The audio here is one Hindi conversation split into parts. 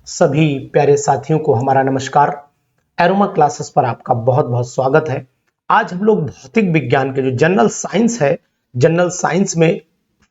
सभी प्यारे साथियों को हमारा नमस्कार। एरोमा क्लासेस पर आपका बहुत बहुत स्वागत है। आज हम लोग भौतिक विज्ञान के जो जनरल साइंस है, जनरल साइंस में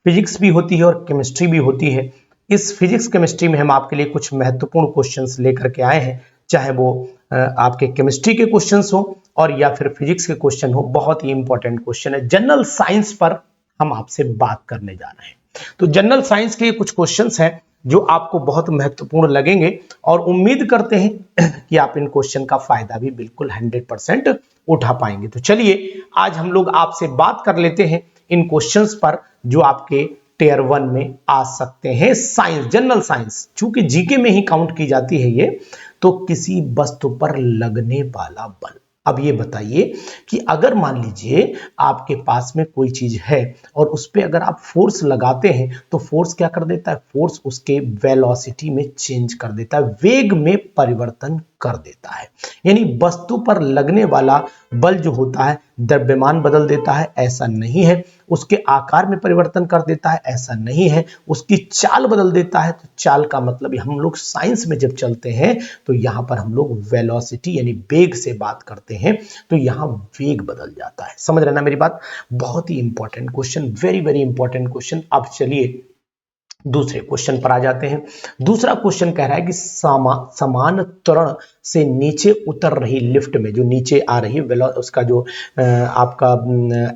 फिजिक्स भी होती है और केमिस्ट्री भी होती है। इस फिजिक्स केमिस्ट्री में हम आपके लिए कुछ महत्वपूर्ण क्वेश्चंस लेकर के आए हैं, चाहे वो आपके केमिस्ट्री के क्वेश्चंस हो और या फिर फिजिक्स के क्वेश्चन हो। बहुत ही इंपॉर्टेंट क्वेश्चन है, जनरल साइंस पर हम आपसे बात करने जा रहे हैं। तो जनरल साइंस के कुछ क्वेश्चंस हैं जो आपको बहुत महत्वपूर्ण लगेंगे और उम्मीद करते हैं कि आप इन क्वेश्चन का फायदा भी बिल्कुल 100% उठा पाएंगे। तो चलिए आज हम लोग आपसे बात कर लेते हैं इन क्वेश्चंस पर जो आपके टियर 1 में आ सकते हैं। साइंस, जनरल साइंस चूंकि जीके में ही काउंट की जाती है ये, तो किसी वस्तु पर लगने वाला बल। अब ये बताइए कि अगर मान लीजिए आपके पास में कोई चीज है और उस पर अगर आप फोर्स लगाते हैं तो फोर्स क्या कर देता है? फोर्स उसके वेलोसिटी में चेंज कर देता है, वेग में परिवर्तन कर देता है। यानी वस्तु पर लगने वाला बल जो होता है द्रव्यमान बदल देता है, ऐसा नहीं है। उसके आकार में परिवर्तन कर देता है, ऐसा नहीं है। उसकी चाल बदल देता है। तो चाल का मतलब हम लोग साइंस में जब चलते हैं तो यहां पर हम लोग वेलोसिटी यानी वेग से बात करते हैं, तो यहां वेग बदल जाता है। समझ रहे ना मेरी बात? बहुत ही important question, very very important question. अब चलिए दूसरे क्वेश्चन पर आ जाते हैं। दूसरा क्वेश्चन कह रहा है कि समान त्वरण से नीचे उतर रही लिफ्ट में, जो नीचे आ रही उसका जो आपका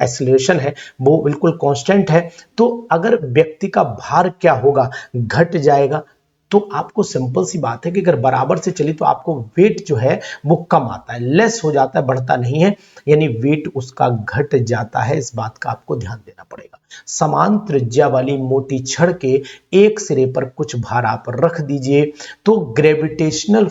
एक्सीलरेशन है वो बिल्कुल कांस्टेंट है, तो अगर व्यक्ति का भार क्या होगा? घट जाएगा। तो आपको सिंपल सी बात है कि अगर बराबर से चली तो आपको वेट जो है वो कम आता है, लेस हो जाता है, बढ़ता नहीं है, यानी वेट उसका घट जाता है। इस बात का आपको ध्यान देना पड़ेगा। समान त्रिज्या वाली मोटी छड़ के एक सिरे पर कुछ भार आप रख दीजिए तो ग्रेविटेशनल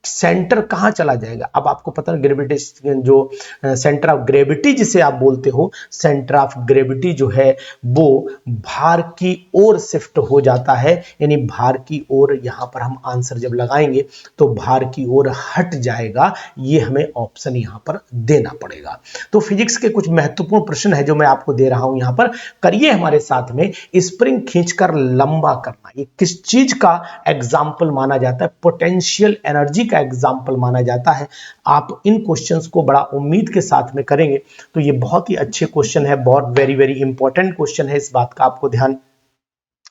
सेंटर कहां चला जाएगा? अब आपको पता है ग्रेविटेशन जो सेंटर ऑफ ग्रेविटी जिसे आप बोलते हो, सेंटर ऑफ ग्रेविटी जो है वो भार की ओर शिफ्ट हो जाता है। यानी भार की ओर यहां पर हम आंसर जब लगाएंगे तो भार की ओर हट जाएगा। ये हमें ऑप्शन यहां पर देना पड़ेगा। तो फिजिक्स के कुछ महत्वपूर्ण प्रश्न है जो मैं आपको दे रहा हूं यहां पर, करिए हमारे साथ में। स्प्रिंग खींचकर लंबा करना, ये किस चीज का एग्जाम्पल माना जाता है? पोटेंशियल एनर्जी का एग्जाम्पल माना जाता है। आप इन क्वेश्चंस को बड़ा उम्मीद के साथ में करेंगे तो ये बहुत ही अच्छे क्वेश्चन है, बहुत वेरी वेरी इंपॉर्टेंट क्वेश्चन है। इस बात का आपको ध्यान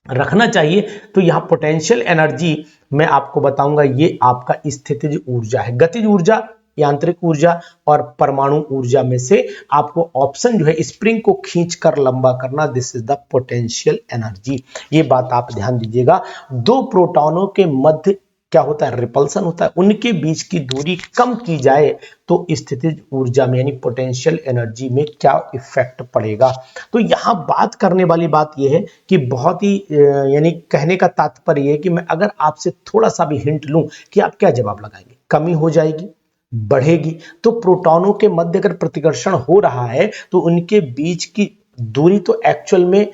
रखना चाहिए। तो यहां पोटेंशियल एनर्जी मैं आपको बताऊंगा, ये आपका स्थितिज ऊर्जा है। गतिज ऊर्जा, यांत्रिक ऊर्जा और परमाणु ऊर्जा में से आपको ऑप्शन जो है स्प्रिंग को खींचकर लंबा करना, this is the potential energy. ये बात आप ध्यान दीजिएगा। दो प्रोटॉनों के मध्य क्या होता है? रिपल्सन होता है। उनके बीच की दूरी कम की जाए तो स्थितिज ऊर्जा में यानी पोटेंशियल एनर्जी में क्या इफेक्ट पड़ेगा? तो यहां बात करने वाली बात यह है कि बहुत ही यानी कहने का तात्पर्य है कि मैं अगर आपसे थोड़ा सा भी हिंट लूं कि आप क्या जवाब लगाएंगे? कमी हो जाएगी, बढ़ेगी? तो प्रोटॉनों के मध्य अगर प्रतिकर्षण हो रहा है तो उनके बीच की दूरी तो एक्चुअल में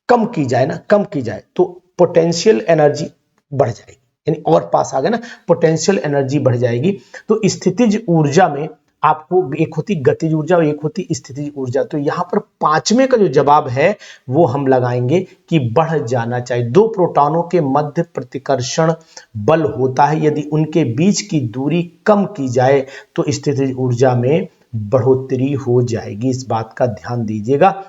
कम की जाए ना, कम की जाए तो पोटेंशियल एनर्जी बढ़ जाएगी, यानी और पास आ गए ना, पोटेंशियल एनर्जी बढ़ जाएगी। तो स्थितिज ऊर्जा में आपको एक होती गतिज ऊर्जा और एक होती स्थितिज ऊर्जा। तो यहां पर पांचवें का जो जवाब है वो हम लगाएंगे कि बढ़ जाना चाहिए। दो प्रोटॉनों के मध्य प्रतिकर्षण बल होता है, यदि उनके बीच की दूरी कम की जाए तो स्थितिज ऊर्जा में बढ़ोतरी हो जाएगी। इस बात का ध्यान दीजिएगा।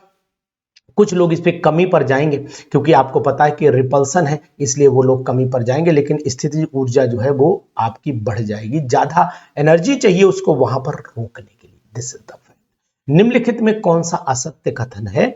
कुछ लोग इस पे कमी पर जाएंगे क्योंकि आपको पता है कि रिपल्सन है, इसलिए वो लोग कमी पर जाएंगे, लेकिन स्थितिज ऊर्जा जो है वो आपकी बढ़ जाएगी। ज्यादा एनर्जी चाहिए उसको वहां पर रोकने के लिए। This is the fact. निम्नलिखित में कौन सा असत्य कथन है?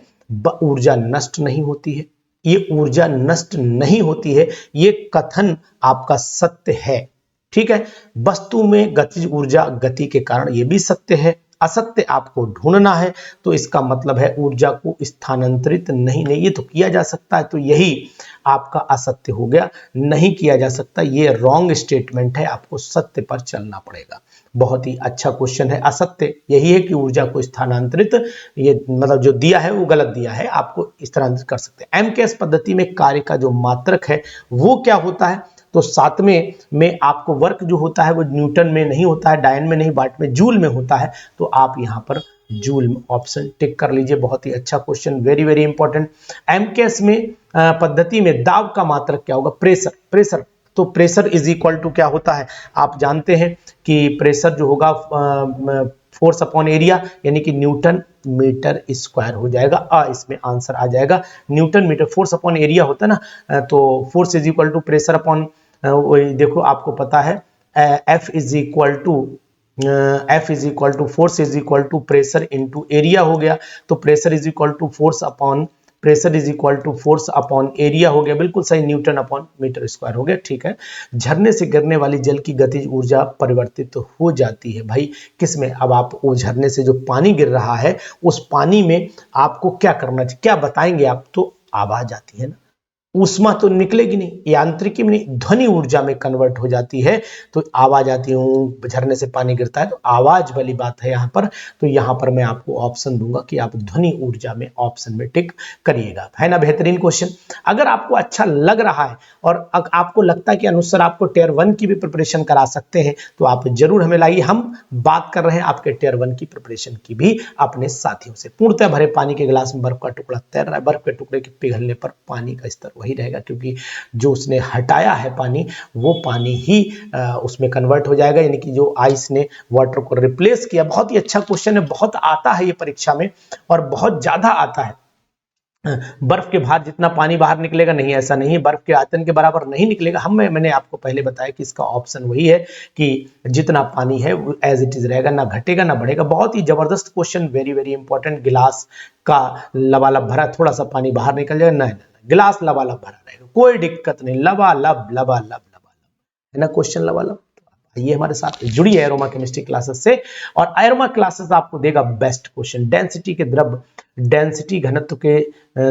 ऊर्जा नष्ट नहीं होती है। ये ऊर्जा नष्ट नहीं होती है, ये कथन आपका सत्य है। ठीक है। वस्तु में गतिज ऊर्जा गति के कारण, ये भी सत्य है। असत्य आपको ढूंढना है, तो इसका मतलब है ऊर्जा को स्थानांतरित नहीं, ये तो किया जा सकता है, तो यही आपका असत्य हो गया। नहीं किया जा सकता, ये रॉन्ग स्टेटमेंट है, आपको सत्य पर चलना पड़ेगा। बहुत ही अच्छा क्वेश्चन है। असत्य यही है कि ऊर्जा को स्थानांतरित, ये मतलब जो दिया है वो गलत दिया है, आपको स्थानांतरित कर सकते हैं। एमकेएस पद्धति में कार्य का जो मात्रक है वो क्या होता है? तो सातवें में आपको वर्क जो होता है वो न्यूटन में नहीं होता है, डायन में नहीं, वाट में, जूल में होता है। तो आप यहां पर जूल में ऑप्शन टिक कर लीजिए। बहुत ही अच्छा question, very very important. MKS में पद्धति में दाब का मात्रक क्या होगा? प्रेशर। प्रेशर तो प्रेशर इज इक्वल टू क्या होता है, आप जानते हैं कि प्रेशर जो होगा फोर्स अपॉन एरिया यानी कि न्यूटन मीटर स्क्वायर हो जाएगा। इसमें आंसर आ जाएगा newton metre, force upon area होता है ना, तो force is equal to pressure upon वही देखो आपको पता है F is equal to force is equal to pressure into area हो गया। तो pressure is equal to force upon area हो गया, बिल्कुल सही, न्यूटन अपॉन मीटर स्क्वायर हो गया। ठीक है, झरने से गिरने वाली जल की गतिज ऊर्जा परिवर्तित तो हो जाती है भाई किसमें, अब आप वो झरने से जो पानी गिर रहा है उस पानी में आपको क्या करना चाहिए, क्या बताएंगे आप, तो आवाज आती है ना, ऊष्मा तो निकलेगी नहीं, यांत्रिकी में नहीं, ध्वनि ऊर्जा में कन्वर्ट हो जाती है, तो आवाज आती है, झरने से पानी गिरता है तो आवाज वाली बात है यहाँ पर। तो यहाँ पर मैं आपको ऑप्शन दूंगा कि आप ध्वनि ऊर्जा में ऑप्शन में टिक करिएगा, है ना। बेहतरीन क्वेश्चन, अगर आपको अच्छा लग रहा है और आपको लगता है कि अनुसार आपको टियर 1 की भी प्रिपरेशन करा सकते हैं तो आप जरूर हमें लाइए। हम बात कर रहे हैं आपके टियर 1 की प्रिपरेशन की भी अपने साथियों से। पूर्णतः भरे पानी के गिलास में बर्फ का टुकड़ा तैर रहा है, बर्फ के टुकड़े के पिघलने पर पानी का स्तर वही रहेगा, क्योंकि जो उसने हटाया है पानी वो पानी ही उसमें कन्वर्ट हो जाएगा, यानी कि जो आइस ने वाटर को रिप्लेस किया। बहुत ही अच्छा क्वेश्चन है, बहुत आता है ये परीक्षा में और बहुत ज्यादा आता है। बर्फ के बाहर जितना पानी बाहर निकलेगा, नहीं ऐसा नहीं, बर्फ के आयतन के बराबर नहीं निकलेगा। मैंने आपको पहले बताया कि इसका ऑप्शन वही है कि जितना पानी है वो एज इट इज रहेगा, ना घटेगा ना बढ़ेगा। बहुत ही जबरदस्त क्वेश्चन, वेरी वेरी इंपॉर्टेंट। गिलास का लबालब भरा, थोड़ा सा पानी बाहर निकल जाएगा, नहीं गिलास लबालब भरा रहेगा, कोई दिक्कत नहीं, लबालब लबालब लबालब, है ना क्वेश्चन लबालब। ये हमारे साथ जुड़ी है एरोमा केमिस्ट्री क्लासेस से, और एरोमा क्लासेस आपको देगा बेस्ट क्वेश्चन। डेंसिटी घनत्व के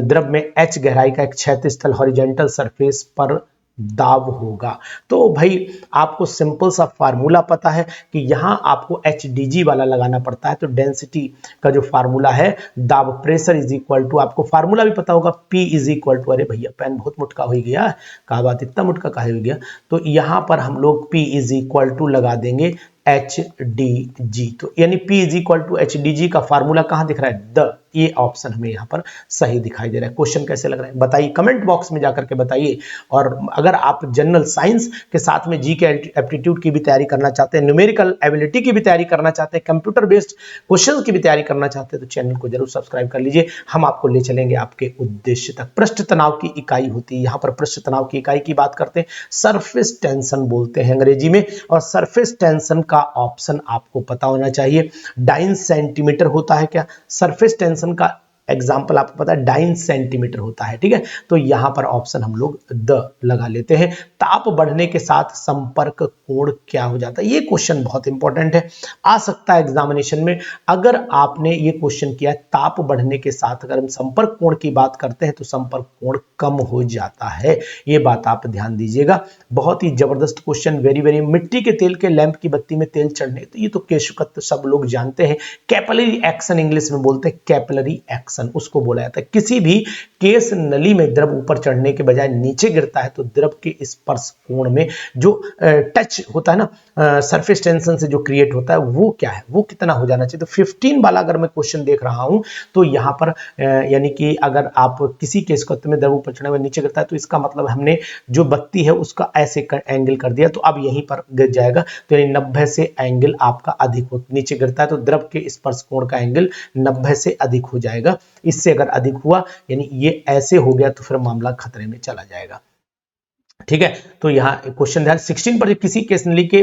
द्रव में H गहराई का एक क्षैतिज तल हॉरिजॉन्टल सरफेस पर दाब होगा। तो भाई आपको सिंपल सा फार्मूला पता है कि यहां आपको HDG वाला लगाना पड़ता है। तो डेंसिटी का जो फार्मूला है, दाब प्रेशर इज इक्वल टू, आपको फार्मूला भी पता होगा, P इज इक्वल टू, अरे भैया पेन बहुत मुटका हो गया, कहा बात इतना मुटका काहे हो गया, तो यहां पर हम लोग P इज इक्वल टू लगा देंगे HDG। तो यानी P is equal to HDG का फार्मूला कहां दिख रहा है, द, ये ऑप्शन हमें यहां पर सही दिखाई दे रहा है। क्वेश्चन कैसे लग रहा है बताइए, कमेंट बॉक्स में जाकर के बताइए। और अगर आप जनरल साइंस के साथ में जी के एप्टीट्यूड की भी तैयारी करना चाहते हैं, न्यूमेरिकल एबिलिटी की भी तैयारी करना चाहते हैं, कंप्यूटर बेस्ड क्वेश्चन की भी तैयारी करना चाहते हैं, तो चैनल को जरूर सब्सक्राइब कर लीजिए। हम आपको ले चलेंगे आपके उद्देश्य तक। पृष्ठ तनाव की इकाई होती है, यहाँ पर पृष्ठ तनाव की इकाई की बात करते हैं, सरफेस टेंशन बोलते हैं अंग्रेजी में, और सरफेस टेंशन का ऑप्शन आपको पता होना चाहिए। डाइन सेंटीमीटर होता है क्या, सरफेस टेंशन का एग्जाम्पल आपको पता है डाइन सेंटीमीटर होता है, ठीक है। तो यहां पर ऑप्शन हम लोग द लगा लेते हैं। ताप बढ़ने के साथ संपर्क कोण क्या हो जाता है, ये क्वेश्चन बहुत इंपॉर्टेंट है, आ सकता है एग्जामिनेशन में। अगर आपने ये क्वेश्चन किया ताप बढ़ने के साथ अगर हम संपर्क कोण की बात करते हैं तो संपर्क कोण कम हो जाता है, ये बात आप ध्यान दीजिएगा। बहुत ही जबरदस्त क्वेश्चन, वेरी वेरी। मिट्टी के तेल के लैंप की बत्ती में तेल चढ़ने, तो ये तो केशकत्व सब लोग जानते हैं। कैपिलरी एक्शन इंग्लिश में बोलते हैं, कैपिलरी एक्शन उसको बोला जाता है। किसी भी केस नली में द्रव ऊपर चढ़ने के बजाय नीचे गिरता है तो द्रव के स्पर्श कोण में जो टच होता है ना, सरफेस टेंशन से जो क्रिएट होता है वो क्या है, वो कितना हो जाना चाहिए। तो 15 वाला अगर मैं क्वेश्चन देख रहा हूं तो यहां पर यानी कि अगर आप किसी केस में द्रव ऊपर चढ़ने में नीचे गिरता है तो इसका मतलब हमने जो बत्ती है उसका ऐसे एंगल कर दिया, तो अब यहीं पर गिर जाएगा, तो यानी 90 से एंगल आपका अधिक हो, नीचे गिरता है तो द्रव के स्पर्श कोण का एंगल 90 से अधिक हो जाएगा। इससे अगर अधिक हुआ यानी ये ऐसे हो गया तो फिर मामला खतरे में चला जाएगा, ठीक है। तो यहाँ क्वेश्चन ध्यान 16 पर, किसी केस नली के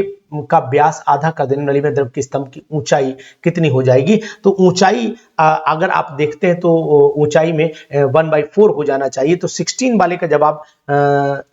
का व्यास आधा कर देने, नली में द्रव के स्तंभ की ऊंचाई कितनी हो जाएगी। तो ऊंचाई अगर आप देखते हैं तो ऊंचाई में 1/4 हो जाना चाहिए। तो 16 वाले का जवाब,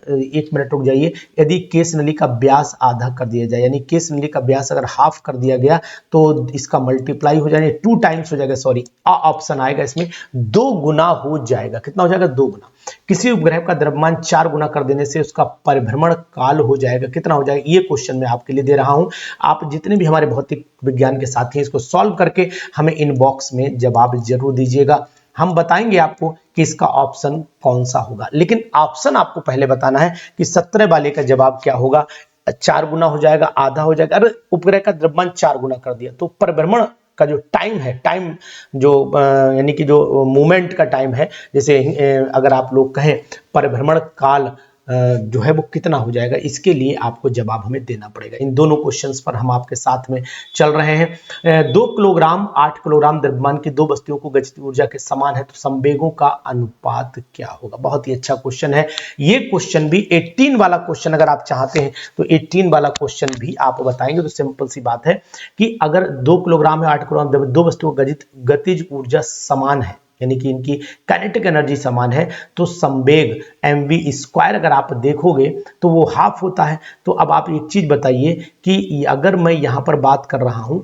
एक मिनट रुक जाइए, यदि केस नली का व्यास आधा कर दिया जाए, यानी केस नली का व्यास अगर हाफ कर दिया गया तो इसका मल्टीप्लाई हो जाएगा, 2 टाइम्स हो जाएगा, सॉरी ऑप्शन आएगा इसमें 2 गुना हो जाएगा। कितना हो जाएगा, 2 गुना। किसी उपग्रह का द्रव्यमान 4 गुना कर देने से उसका परिभ्रमण काल हो जाएगा, कितना हो जाएगा, ये क्वेश्चन मैं आपके लिए दे रहा हूं। आप जितने भी हमारे भौतिक विज्ञान के साथी हैं इसको सॉल्व करके हमें इनबॉक्स में जवाब जरूर दीजिएगा, हम बताएंगे आपको कि इसका ऑप्शन कौन सा होगा। लेकिन ऑप्शन आपको पहले बताना है कि 17 वाले का जवाब क्या होगा, 4 गुना हो जाएगा, आधा हो जाएगा। अरे उपग्रह का द्रव्यमान 4 गुना कर दिया तो परिभ्रमण का जो टाइम है, टाइम जो यानी कि जो मूवमेंट का टाइम है, जैसे अगर आप लोग कहें परिभ्रमण काल जो है वो कितना हो जाएगा, इसके लिए आपको जवाब हमें देना पड़ेगा। इन दोनों क्वेश्चंस पर हम आपके साथ में चल रहे हैं। 2 किलोग्राम 8 किलोग्राम द्रव्यमान की दो वस्तुओं को गतिज ऊर्जा के समान है तो संवेगों का अनुपात क्या होगा। बहुत ही अच्छा क्वेश्चन है ये क्वेश्चन भी। 18 वाला क्वेश्चन अगर आप चाहते हैं तो 18 वाला क्वेश्चन भी आप बताएंगे। तो सिंपल सी बात है कि अगर 2 किलोग्राम है 8 किलोग्राम दो वस्तुओं को गतिज ऊर्जा समान है, यानी कि इनकी काइनेटिक एनर्जी समान है, तो संवेग mv² अगर आप देखोगे तो वो हाफ होता है। तो अब आप एक चीज बताइए कि अगर मैं यहां पर बात कर रहा हूं,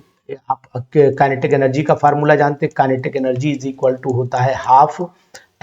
आप काइनेटिक एनर्जी का फार्मूला जानते हैं, kinetic energy is equal to होता है हाफ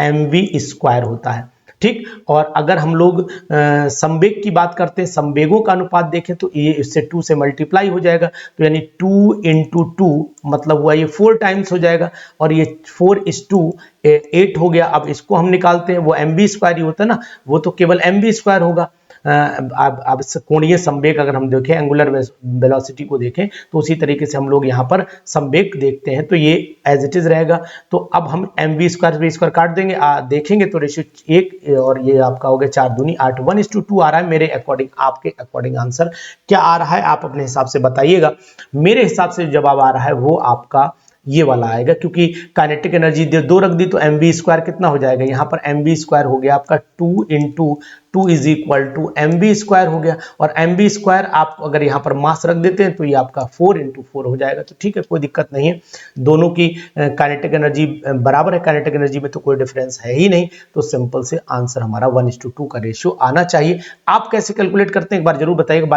mv² होता है, ठीक। और अगर हम लोग संवेग की बात करते हैं, संवेगों का अनुपात देखें तो ये इससे 2 से मल्टीप्लाई हो जाएगा, तो यानी 2 × 2 मतलब हुआ ये 4 टाइम्स हो जाएगा, और ये 4:8 हो गया। अब इसको हम निकालते हैं, वो mv² ही होता है ना, वो तो केवल mv² होगा। अब कोणीय संवेग अगर हम देखें, एंगुलर वेलोसिटी को देखें, तो उसी तरीके से हम लोग यहाँ पर संवेग देखते हैं, तो ये एज इट इज रहेगा। तो अब हम mv² काट देंगे, देखेंगे तो रेशियो 1 और ये आपका हो गया 4 दूनी 8, 1:2 आ रहा है मेरे अकॉर्डिंग। आपके अकॉर्डिंग आंसर क्या आ रहा है आप अपने हिसाब से बताइएगा। मेरे हिसाब से जो जवाब आ रहा है वो आपका ये वाला आएगा, क्योंकि काइनेटिक एनर्जी दो रख दी तो mv² कितना हो जाएगा, यहाँ पर mv² हो गया आपका 2 × 2 इज इक्वल टू mv² हो गया, और mv² आप अगर यहाँ पर मास रख देते हैं तो ये आपका 4 × 4 हो जाएगा। तो ठीक है, कोई दिक्कत नहीं है, दोनों की काइनेटिक एनर्जी बराबर है, काइनेटिक एनर्जी में तो कोई डिफरेंस है ही नहीं। तो सिंपल से आंसर हमारा 1:2 का रेशियो आना चाहिए। आप कैसे कैलकुलेट करते हैं एक बार जरूर बताइएगा।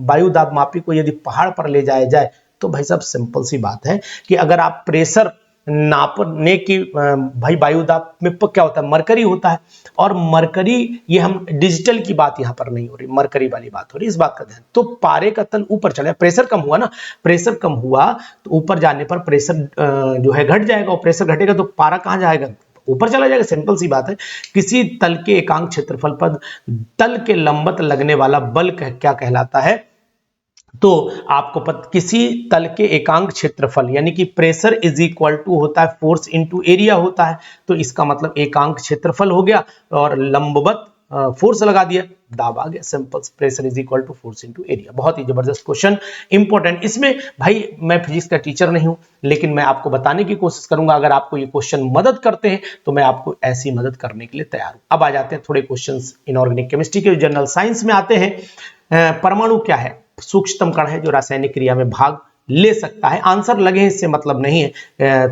वायुदाब मापी को यदि पहाड़ पर ले जाया जाए तो भाई साहब सिंपल सी बात है कि अगर आप प्रेशर नापने की, भाई वायुदाब में क्या होता है, मरकरी होता है, और मरकरी, ये हम डिजिटल की बात यहां पर नहीं हो रही, मरकरी वाली बात हो रही, इस बात का ध्यान। तो पारे का तल ऊपर चढ़ा, प्रेशर कम हुआ ना, प्रेशर कम हुआ तो ऊपर जाने पर प्रेशर जो है घट जाएगा, और प्रेशर घटेगा तो पारा कहां जाएगा, ऊपर चला जाएगा। सिंपल सी बात है। किसी तल के एकांक क्षेत्रफल पर तल के लंबवत लगने वाला बल क्या कहलाता है, तो आपको किसी तल के एकांक क्षेत्रफल यानी कि प्रेशर इज इक्वल टू होता है फोर्स इनटू एरिया होता है, तो इसका मतलब एकांक क्षेत्रफल हो गया और लंबवत फोर्स लगा दिया, दाब आ गया। Simple, pressure is equal to force into area. बहुत ही जबरदस्त क्वेश्चन, इंपॉर्टेंट। इसमें भाई मैं फिजिक्स का टीचर नहीं हूं, लेकिन मैं आपको बताने की कोशिश करूंगा। अगर आपको ये क्वेश्चन मदद करते हैं तो मैं आपको ऐसी मदद करने के लिए तैयार हूं। अब आ जाते हैं थोड़े क्वेश्चंस इनऑर्गेनिक केमिस्ट्री के, जनरल साइंस में आते हैं। परमाणु क्या है, सूक्ष्मतम कण है जो रासायनिक क्रिया में भाग ले सकता है। आंसर लगे हैं इससे मतलब नहीं है,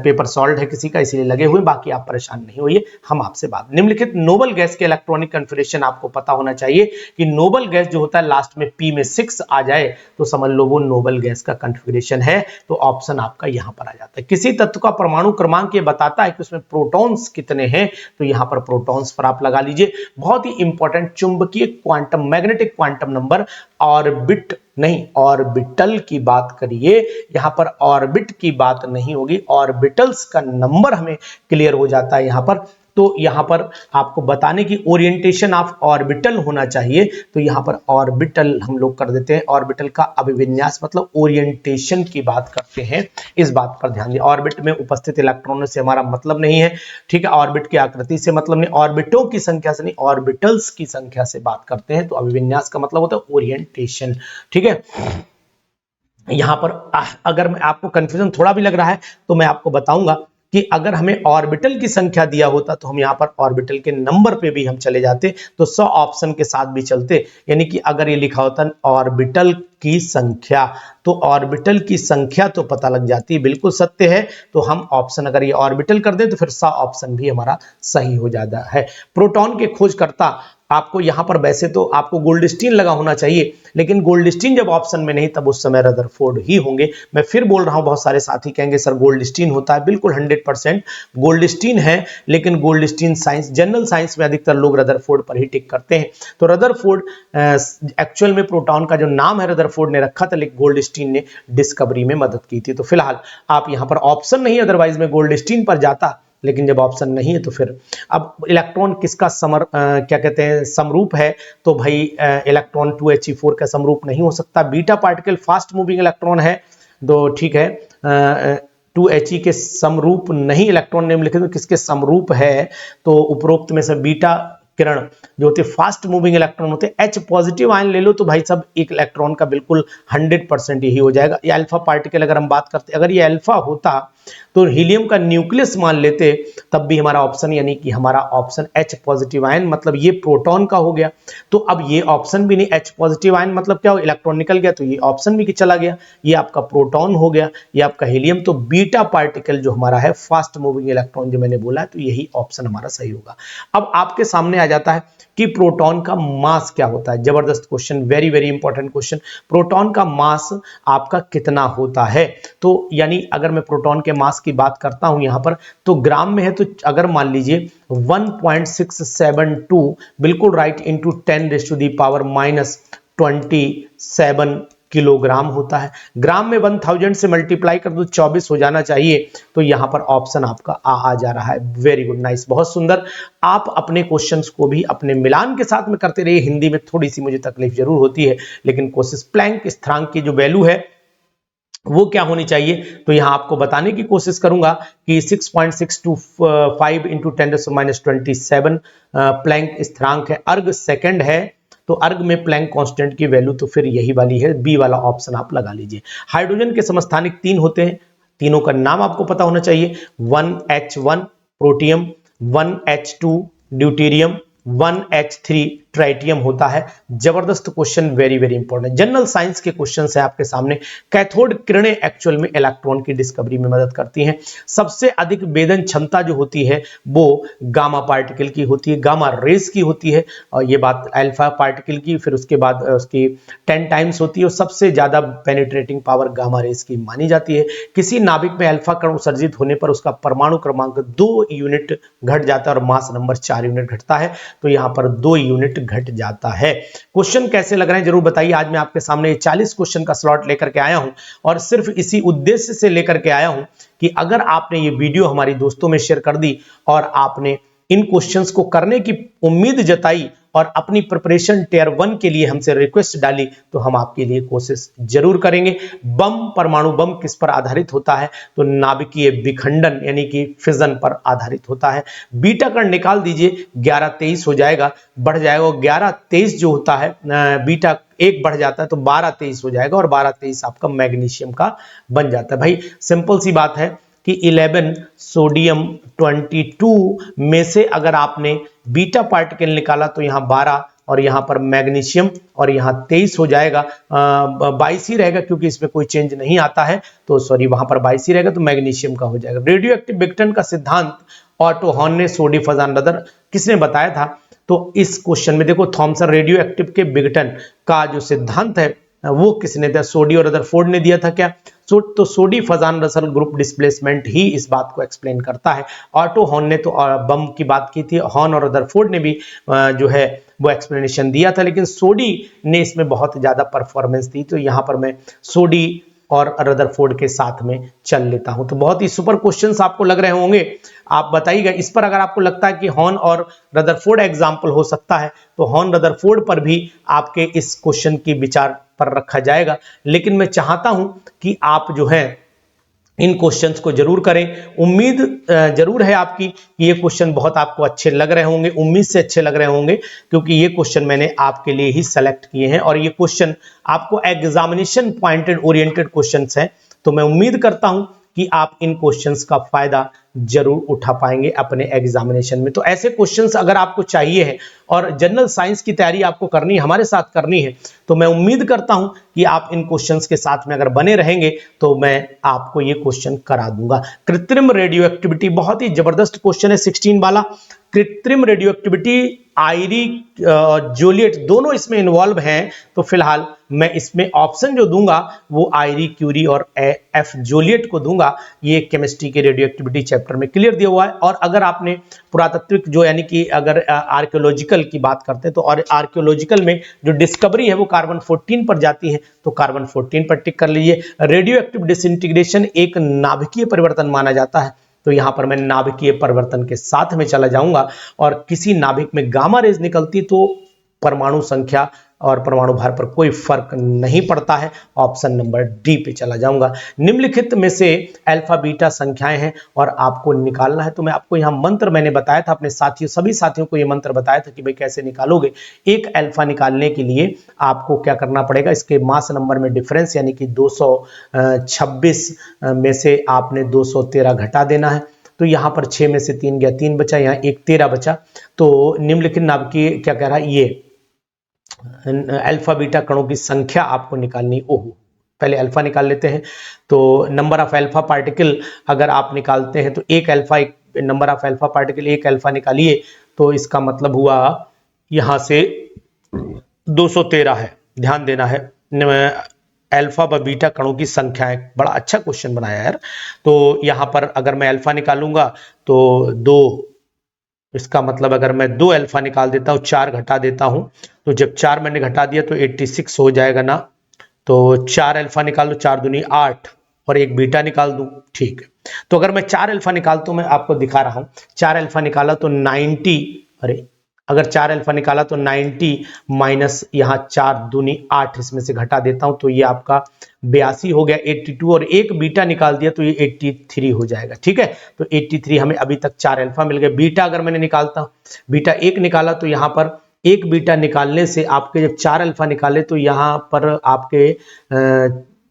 पेपर सॉल्व है किसी का इसीलिए लगे हुए, बाकी आप परेशान नहीं होइए, हम आपसे बात। निम्नलिखित नोबल गैस के इलेक्ट्रॉनिक कन्फिगरेशन आपको पता होना चाहिए कि नोबल गैस जो होता है लास्ट में P में 6 आ जाए तो समझ लो वो नोबल गैस का कन्फिगरेशन है। तो ऑप्शन आपका यहां पर आ जाता है। किसी तत्व का परमाणु क्रमांक ये बताता है कि उसमें प्रोटॉन्स कितने हैं, तो यहां पर प्रोटॉन्स पर आप लगा लीजिए। बहुत ही इंपॉर्टेंट, चुंबकीय quantum, magnetic quantum number, orbit नहीं, ऑर्बिटल की बात करिए, यहां पर ऑर्बिट की बात नहीं होगी, ऑर्बिटल्स का नंबर हमें क्लियर हो जाता है यहां पर। तो यहां पर आपको बताने की ओरिएंटेशन ऑफ ऑर्बिटल होना चाहिए, तो यहां पर ऑर्बिटल हम लोग कर देते हैं। ऑर्बिटल का अभिविन्यास मतलब ओरिएंटेशन की बात करते हैं, इस बात पर ध्यान दें। ऑर्बिट में उपस्थित इलेक्ट्रॉनों से हमारा मतलब नहीं है, ठीक है, ऑर्बिट की आकृति से मतलब नहीं, ऑर्बिटों की संख्या से नहीं, ऑर्बिटल्स की संख्या से बात करते हैं। तो अभिविन्यास का मतलब होता है ओरिएंटेशन, ठीक है। यहां पर अगर मैं आपको कंफ्यूजन थोड़ा भी लग रहा है तो मैं आपको बताऊंगा कि अगर हमें ऑर्बिटल की संख्या दिया होता तो हम यहाँ पर ऑर्बिटल के नंबर पे भी हम चले जाते, तो 100 ऑप्शन के साथ भी चलते। यानी कि अगर ये लिखा होता ऑर्बिटल की संख्या, तो ऑर्बिटल की संख्या तो पता लग जाती है, बिल्कुल सत्य है। तो हम ऑप्शन अगर ये ऑर्बिटल कर दें तो फिर 100 ऑप्शन भी हमारा सही हो जाता है। प्रोटॉन के खोजकर्ता, आपको यहां पर वैसे तो आपको गोल्डस्टीन लगा होना चाहिए, लेकिन गोल्डस्टीन जब ऑप्शन में नहीं तब उस समय रदरफोर्ड ही होंगे। मैं फिर बोल रहा हूं, बहुत सारे साथी कहेंगे सर गोल्डस्टीन होता है, बिल्कुल 100% गोल्डस्टीन है, लेकिन गोल्डस्टीन साइंस, जनरल साइंस में अधिकतर लोग रदरफोर्ड पर ही टिक करते हैं। तो रदरफोर्ड एक्चुअल में प्रोटॉन का जो नाम है रदरफोर्ड ने रखा था, लेकिन गोल्डस्टीन ने डिस्कवरी में मदद की थी। तो फिलहाल आप यहां पर ऑप्शन नहीं, अदरवाइज में गोल्डस्टीन पर जाता, लेकिन जब ऑप्शन नहीं है तो फिर। अब इलेक्ट्रॉन किसका क्या कहते हैं समरूप है, तो भाई इलेक्ट्रॉन 2He4 का समरूप नहीं हो सकता। Beta particle fast moving electron है, तो ठीक है 2He के समरूप नहीं इलेक्ट्रॉन। निम्नलिखित में किसके समरूप है, तो उपरोक्त में से बीटा किरण जो होते फास्ट मूविंग इलेक्ट्रॉन होते हैं, H पॉजिटिव आयन ले लो तो भाई साहब एक इलेक्ट्रॉन का बिल्कुल 100% यही हो जाएगा। ये अल्फा पार्टिकल अगर हम बात करते, अगर ये अल्फा होता तो हीलियम का न्यूक्लियस मान लेते, तब भी हमारा ऑप्शन यानी कि हमारा ऑप्शन H पॉजिटिव आयन मतलब ये प्रोटॉन का हो गया। तो अब ये ऑप्शन भी नहीं, H पॉजिटिव आयन मतलब क्या हो, इलेक्ट्रॉन निकल गया तो ये ऑप्शन भी चला गया, ये आपका प्रोटॉन हो गया, ये आपका हीलियम। तो बीटा पार्टिकल जो हमारा है फास्ट मूविंग इलेक्ट्रॉन जो मैंने बोला है, तो यही ऑप्शन हमारा सही होगा। अब आपके सामने आ जाता है कि प्रोटॉन का मास क्या होता है। जबरदस्त question, very very important question. Proton का मास आपका कितना होता है, तो यानी अगर मैं प्रोटॉन के मास की बात करता हूं यहां पर, तो ग्राम में है, तो अगर मान लीजिए 1.672 बिल्कुल राइट इंटू 10⁻⁻27 किलोग्राम होता है। ग्राम में 1000 से मल्टीप्लाई कर दो 24 हो जाना चाहिए, तो यहां पर ऑप्शन आपका आ जा रहा है। वेरी गुड, नाइस, बहुत सुंदर। आप अपने क्वेश्चंस को भी अपने मिलान के साथ में करते रहिए। हिंदी में थोड़ी सी मुझे तकलीफ जरूर होती है, लेकिन कोशिश। प्लैंक स्थिरांक की जो वैल्यू है वो क्या होनी चाहिए, तो यहां आपको बताने की कोशिश करूंगा कि 6.625 इंटू 10⁻27 प्लैंक स्थिरांक है। अर्ग सेकंड है, तो अर्ग में प्लैंक कांस्टेंट की वैल्यू तो फिर यही वाली है, बी वाला ऑप्शन आप लगा लीजिए। हाइड्रोजन के समस्थानिक 3 होते हैं, तीनों का नाम आपको पता होना चाहिए। 1H1 protium, 1H2 deuterium, 1H3 tritium होता है। जबरदस्त question, very very important. General science के क्वेश्चन है आपके सामने। कैथोड किरणें एक्चुअल में इलेक्ट्रॉन की डिस्कवरी में मदद करती हैं। सबसे अधिक वेदन क्षमता जो होती है वो गामा पार्टिकल की होती है, गामा रेस की होती है, और ये बात अल्फा पार्टिकल की फिर उसके बाद उसकी 10 टाइम्स होती है, और सबसे ज्यादा पेनिट्रेटिंग पावर गामा रेस की मानी जाती है। किसी नाभिक में अल्फा कण उत्सर्जित होने पर उसका परमाणु क्रमांक 2 यूनिट घट जाता है और मास नंबर 4 यूनिट घटता है, तो यहां पर 2 यूनिट घट जाता है। क्वेश्चन कैसे लग रहे हैं जरूर बताइए। आज मैं आपके सामने 40 क्वेश्चन का स्लॉट लेकर के आया हूं, और सिर्फ इसी उद्देश्य से लेकर के आया हूं कि अगर आपने ये वीडियो हमारी दोस्तों में शेयर कर दी और आपने इन क्वेश्चंस को करने की उम्मीद जताई और अपनी प्रिपरेशन टियर 1 के लिए हमसे रिक्वेस्ट डाली, तो हम आपके लिए कोशिश जरूर करेंगे। बम, परमाणु बम किस पर आधारित होता है, तो नाभिकीय विखंडन यानी कि फिजन पर आधारित होता है। बीटा कण निकाल दीजिए, 11-23 हो जाएगा, बढ़ जाएगा, 11-23 जो होता है बीटा 1 बढ़ जाता है तो 12-23 हो जाएगा, और 12-23 आपका मैग्नीशियम का बन जाता है। भाई सिंपल सी बात है कि 11 सोडियम 22 में से अगर आपने बीटा पार्टिकल निकाला तो यहां 12 और यहां पर मैग्नीशियम, और यहां 23 हो जाएगा, 22 ही रहेगा क्योंकि इसमें कोई चेंज नहीं आता है, तो सॉरी वहां पर 22 ही रहेगा, तो मैग्नीशियम का हो जाएगा। रेडियो एक्टिव विघटन का सिद्धांत ऑटो हॉर्न ने सोडी फजान रदर किसने बताया था, तो इस क्वेश्चन में देखो थॉमसन रेडियो एक्टिव के विघटन का जो सिद्धांत है वो किसने दिया, सोडी और रदरफोर्ड ने दिया था क्या। तो सोडी फजान रसल ग्रुप डिस्प्लेसमेंट ही इस बात को एक्सप्लेन करता है। ऑटो हॉर्न ने तो बम की बात की थी, हॉर्न और रदरफोर्ड ने भी जो है वो एक्सप्लेनेशन दिया था, लेकिन सोडी ने इसमें बहुत ज्यादा परफॉर्मेंस दी, तो यहां पर मैं सोडी और रदरफोर्ड के साथ में चल लेता हूं। तो बहुत ही सुपर क्वेश्चंस आपको लग रहे होंगे, आप बताइएगा इस पर। अगर आपको लगता है कि हॉर्न और रदरफोर्ड एग्जाम्पल हो सकता है, तो हॉर्न रदरफोर्ड पर भी आपके इस क्वेश्चन की विचार पर रखा जाएगा, लेकिन मैं चाहता हूं कि आप जो है इन क्वेश्चंस को जरूर करें। उम्मीद जरूर है आपकी कि ये क्वेश्चन बहुत आपको अच्छे लग रहे होंगे, उम्मीद से अच्छे लग रहे होंगे, क्योंकि ये क्वेश्चन मैंने आपके लिए ही सेलेक्ट किए हैं, और ये क्वेश्चन आपको एग्जामिनेशन पॉइंटेड ओरिएंटेड क्वेश्चंस हैं। तो मैं उम्मीद करता हूं कि आप इन क्वेश्चंस का फायदा जरूर उठा पाएंगे अपने एग्जामिनेशन में। तो ऐसे क्वेश्चंस अगर आपको चाहिए है और जनरल साइंस की तैयारी आपको करनी है, हमारे साथ करनी है, तो मैं उम्मीद करता हूं कि आप इन क्वेश्चंस के साथ में अगर बने रहेंगे तो मैं आपको ये क्वेश्चन करा दूंगा। कृत्रिम रेडियो एक्टिविटी, बहुत ही जबरदस्त क्वेश्चन है 16 वाला। कृत्रिम रेडियो एक्टिविटी, आयरी जूलियट दोनों इसमें इन्वॉल्व हैं, तो फिलहाल मैं इसमें ऑप्शन जो दूंगा वो आयरी क्यूरी और एफ जूलियट को दूंगा। ये केमिस्ट्री के रेडियो एक्टिविटी चैप्टर में क्लियर दिया हुआ है। और अगर आपने पुरातात्विक जो यानी कि अगर आर्कियोलॉजिकल की बात करते हैं, तो आर्कियोलॉजिकल में जो डिस्कवरी है वो कार्बन 14 पर जाती है, तो कार्बन 14 पर टिक कर लीजिए। रेडियो एक्टिव डिसइंटीग्रेशन एक नाभिकीय परिवर्तन माना जाता है, तो यहां पर मैं नाभिकीय परिवर्तन के साथ में चला जाऊंगा। और किसी नाभिक में गामा रेज निकलती तो परमाणु संख्या और परमाणु भार पर कोई फर्क नहीं पड़ता है। ऑप्शन नंबर डी पे चला जाऊंगा। निम्नलिखित में से अल्फा बीटा संख्याएं हैं और आपको निकालना है। तो मैं आपको यहाँ मंत्र मैंने बताया था, अपने साथियों सभी साथियों को ये मंत्र बताया था कि भाई कैसे निकालोगे। एक अल्फा निकालने के लिए आपको क्या करना पड़ेगा, इसके मास नंबर में डिफरेंस यानी कि 226 में से आपने 213 घटा देना है। तो यहाँ पर 6 में से 3 गया, 3 बचा, यहाँ 1 13 बचा। तो निम्नलिखित नाभ की क्या कह रहा है, ये अल्फा बीटा कणों की संख्या आपको निकालनी। ओहो, पहले अल्फा निकाल लेते हैं। तो नंबर ऑफ अल्फा पार्टिकल अगर आप निकालते हैं तो एक अल्फा, एक नंबर ऑफ अल्फा पार्टिकल एक अल्फा निकालिए तो इसका मतलब हुआ यहां से 213 है। ध्यान देना है, अल्फा व बीटा कणों की संख्या है। बड़ा अच्छा क्वेश्चन बनाया यार। तो यहां पर अगर मैं अल्फा निकालूंगा तो 2, इसका मतलब अगर मैं 2 अल्फा निकाल देता हूं, 4 घटा देता हूं, तो जब 4 मैंने घटा दिया तो 86 हो जाएगा ना। तो 4 अल्फा निकाल लो, 4 दूनी 8 और एक बीटा निकाल दूं, ठीक है। तो अगर मैं 4 अल्फा निकालता हूं, मैं आपको दिखा रहा हूं, 4 अल्फा निकाला तो 90, अरे अगर 4 अल्फा निकाला तो 90 माइनस यहाँ 4 दूनी 8, इसमें से घटा देता हूं तो ये आपका 82 हो गया, 82, और एक बीटा निकाल दिया तो ये 83 हो जाएगा, ठीक है। तो 83 हमें अभी तक 4 अल्फा मिल गए। बीटा अगर मैंने निकालता हूं, बीटा 1 निकाला तो यहाँ पर एक बीटा निकालने से आपके जब 4 अल्फा निकाले तो यहाँ पर आपके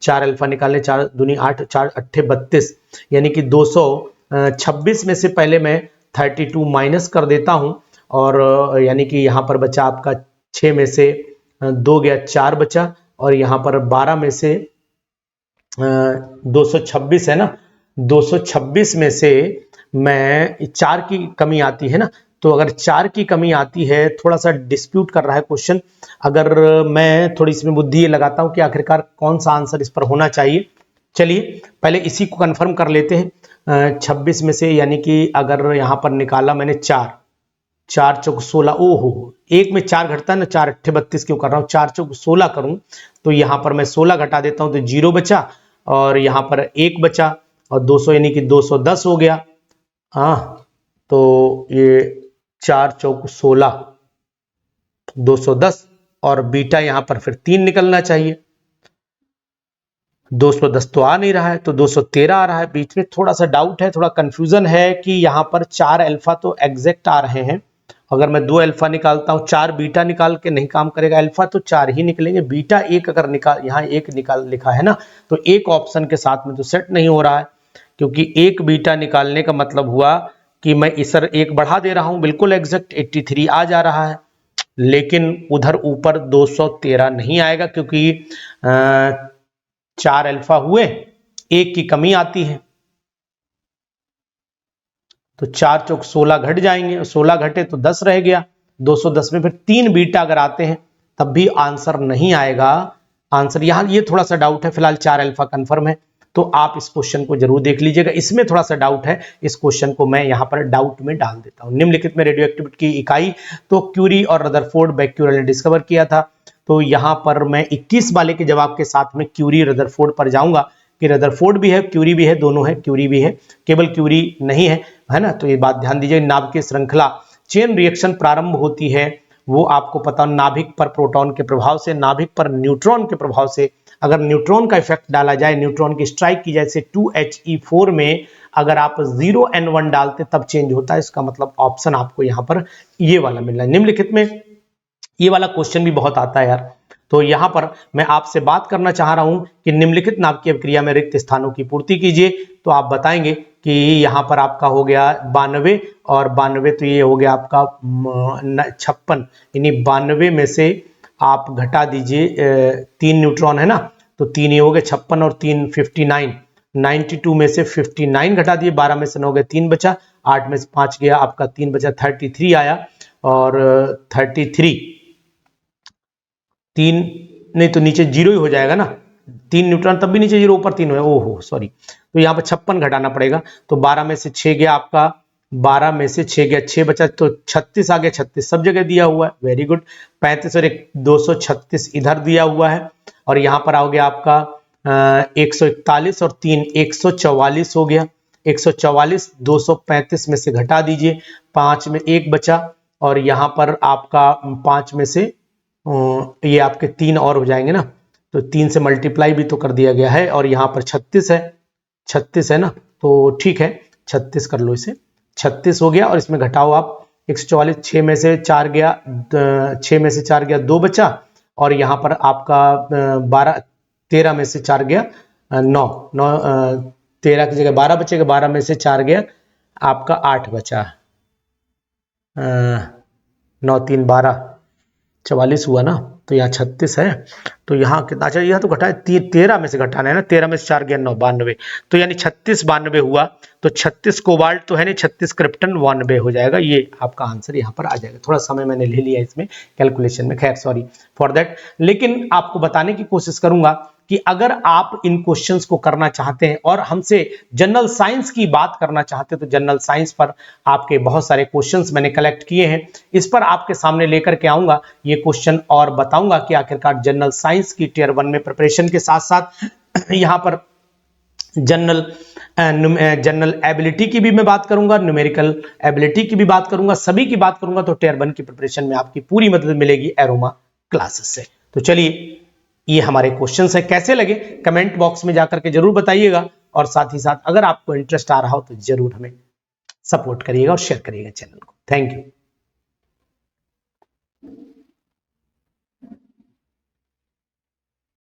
4 अल्फा निकालने, 4 दूनी 8, 4 अट्ठे 32, यानी कि 226 में से पहले मैं 32 माइनस कर देता हूं और यानी कि यहाँ पर बचा आपका 6 में से 2 गया, 4 बचा, और यहाँ पर 12 में से 226 है ना, 226 में से मैं 4 की कमी आती है ना, तो अगर 4 की कमी आती है, थोड़ा सा डिस्प्यूट कर रहा है क्वेश्चन, अगर मैं थोड़ी इसमें बुद्धि ये लगाता हूं कि आखिरकार कौन सा आंसर इस पर होना चाहिए। चलिए पहले इसी को कंफर्म कर लेते हैं। 26 में से यानी कि अगर यहां पर निकाला मैंने 4, 4 चौक 16, ओहो एक में 4 घटता है ना, 4 अट्ठे 32 क्यों कर रहा हूँ, 4 चौक 16 करूं तो यहां पर मैं 16 घटा देता हूं तो 0 बचा, और यहां पर 1 बचा, और 200 यानी कि 210 हो गया। हाँ, तो ये 4 चौक 16, 210, और बीटा यहां पर फिर 3 निकलना चाहिए। 210 तो आ नहीं रहा है, तो 213 आ रहा है। बीच में थोड़ा सा डाउट है, थोड़ा कंफ्यूजन है कि यहाँ पर 4 अल्फा तो एग्जैक्ट आ रहे हैं। अगर मैं 2 अल्फा निकालता हूँ, 4 बीटा निकाल के नहीं काम करेगा, अल्फा तो 4 ही निकलेंगे, बीटा 1 अगर निकाल, यहाँ 1 निकाल लिखा है ना, तो एक ऑप्शन के साथ में तो सेट नहीं हो रहा है, क्योंकि एक बीटा निकालने का मतलब हुआ कि मैं इस 1 बढ़ा दे रहा हूं, बिल्कुल एग्जैक्ट 83 आ जा रहा है, लेकिन उधर ऊपर 213 नहीं आएगा, क्योंकि 4 अल्फा हुए, 1 की कमी आती है, तो 4 चौक 16 घट जाएंगे, 16 घटे तो 10 रह गया, 210 में फिर 3 बीटा अगर आते हैं तब भी आंसर नहीं आएगा। आंसर यहां ये थोड़ा सा डाउट है, फिलहाल 4 अल्फा कंफर्म है, तो आप इस क्वेश्चन को जरूर देख लीजिएगा। इसमें थोड़ा सा डाउट है, इस क्वेश्चन को मैं यहां पर डाउट में डाल देता हूं। निम्नलिखित में रेडियो एक्टिविटी की इकाई तो क्यूरी और रदरफोर्ड बैक्यूरियल ने डिस्कवर किया था। तो यहां पर मैं 21 वाले के जवाब के साथ में क्यूरी रदरफोर्ड पर जाऊंगा कि रदरफोर्ड भी है, क्यूरी भी है, दोनों है, क्यूरी भी है, केवल क्यूरी नहीं है ना। तो ये बात ध्यान दीजिए। नाभिकीय श्रृंखला चेन रिएक्शन प्रारंभ होती है, वो आपको पता, नाभिक पर प्रोटॉन के प्रभाव से, नाभिक पर न्यूट्रॉन के प्रभाव से। अगर न्यूट्रॉन का इफेक्ट डाला जाए, न्यूट्रॉन की स्ट्राइक की जाए, जैसे 2He4 में अगर आप 0N1 डालते तब चेंज होता है, इसका मतलब ऑप्शन आपको यहां पर ये वाला मिल रहा है। निम्नलिखित में ये वाला क्वेश्चन भी बहुत आता है यार, तो यहां पर मैं आपसे बात करना चाह रहा हूं कि निम्नलिखित नाभिकीय अभिक्रिया में रिक्त स्थानों की पूर्ति कीजिए। तो आप बताएंगे कि यहां पर आपका हो गया 92 और 92, तो ये हो गया आपका 56, यानी 92 में से आप घटा दीजिए 3 न्यूट्रॉन है ना, तो 3 ये हो गए 56 और 3 59, 92 में से 59 घटा दिए, 12 में से 9 गए, 3 बचा, 8 में से 5 गया, आपका 3 बचा, 33 आया, और 33 3 नहीं तो नीचे 0 ही हो जाएगा ना, 3 न्यूट्रॉन तब भी नीचे 0, ऊपर 3 हो, ओहो सॉरी, तो यहाँ पर 56 घटाना पड़ेगा। तो 12 में से 6 गया आपका, 12 में से 6 गया, 6 बचा, तो 36 आ गया, 36 सब जगह दिया हुआ है, वेरी गुड। 35 और 236 इधर दिया हुआ है, और यहाँ पर आ गया आपका 141 और 3 144 हो गया, 144 235 में से घटा दीजिए, 5 में 1 बचा, और यहाँ पर आपका 5 में से ये आपके 3 और हो जाएंगे ना, तो 3 से मल्टीप्लाई भी तो कर दिया गया है, और यहाँ पर 36 है, 36 है ना, तो ठीक है 36 कर लो इसे, 36 हो गया। और इसमें घटाओ आप 144, 6 में से 4 गया, 6 में से 4 गया 2 बचा, और यहाँ पर आपका 12, 13 में से 4 गया 9, 13 की जगह 12 बचेगा, 12 में से 4 गया आपका 8 बचा, 9 3 12, 44 हुआ ना, तो यहाँ 36 है, तो यहाँ कितना, अच्छा यह तो घटा है, 13 में से घटाना है ना, 13 में से 4 गया 9, 92, तो यानी 36 92 हुआ, तो 36 कोबाल्ट तो है नहीं, 36 क्रिप्टन 92 हो जाएगा, ये आपका आंसर यहाँ पर आ जाएगा। थोड़ा समय मैंने ले लिया इसमें कैलकुलेशन में, खैर सॉरी फॉर दैट, लेकिन आपको बताने की कोशिश करूंगा कि अगर आप इन क्वेश्चंस को करना चाहते हैं और हमसे जनरल साइंस की बात करना चाहते हैं, तो जनरल साइंस पर आपके बहुत सारे क्वेश्चंस मैंने कलेक्ट किए हैं, इस पर आपके सामने लेकर के आऊंगा ये क्वेश्चन, और बताऊंगा कि आखिरकार जनरल साइंस की टियर 1 में प्रिपरेशन के साथ साथ यहाँ पर जनरल एबिलिटी की भी मैं बात करूंगा, न्यूमेरिकल एबिलिटी की भी बात करूंगा, सभी की बात करूंगा, तो टियर 1 की प्रिपरेशन में आपकी पूरी मदद मिलेगी एरोमा क्लासेस से। तो चलिए, ये हमारे क्वेश्चंस हैं, कैसे लगे कमेंट बॉक्स में जाकर के जरूर बताइएगा, और साथ ही साथ अगर आपको इंटरेस्ट आ रहा हो तो जरूर हमें सपोर्ट करिएगा और शेयर करिएगा चैनल को। Thank you.